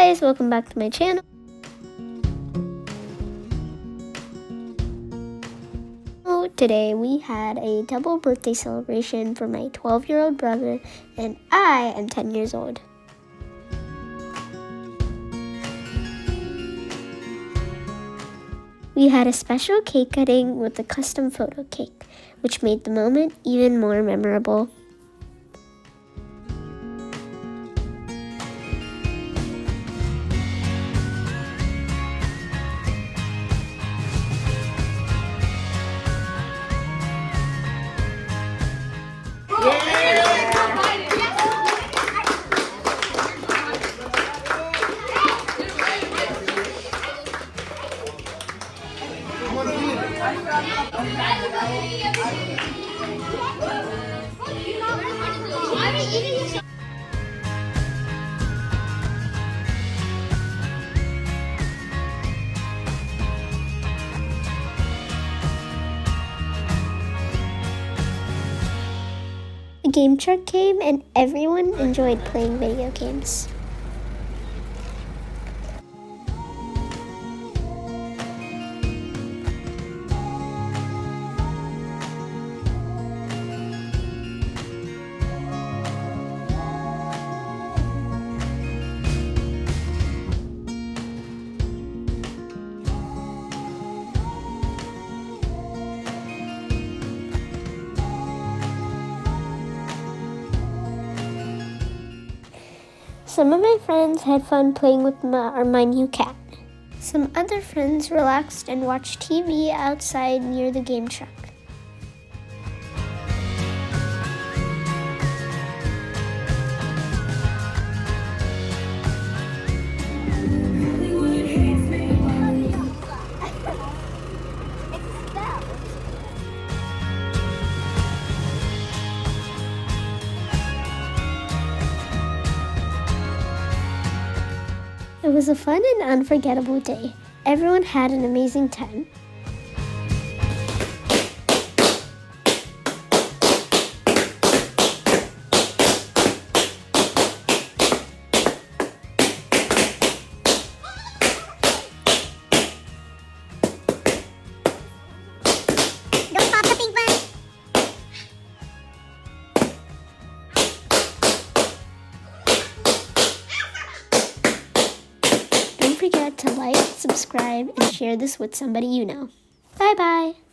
guys, welcome back to my channel. Today we had a double birthday celebration for my 12-year-old brother, and I am 10 years old. We had a special cake cutting with a custom photo cake, which made the moment even more memorable. The game truck came and everyone enjoyed playing video games. Some of my friends had fun playing with my new cat. Some other friends relaxed and watched TV outside near the game truck. It was a fun and unforgettable day. Everyone had an amazing time. Don't pop the pink one. Don't forget to like, subscribe, and share this with somebody you know. Bye-bye!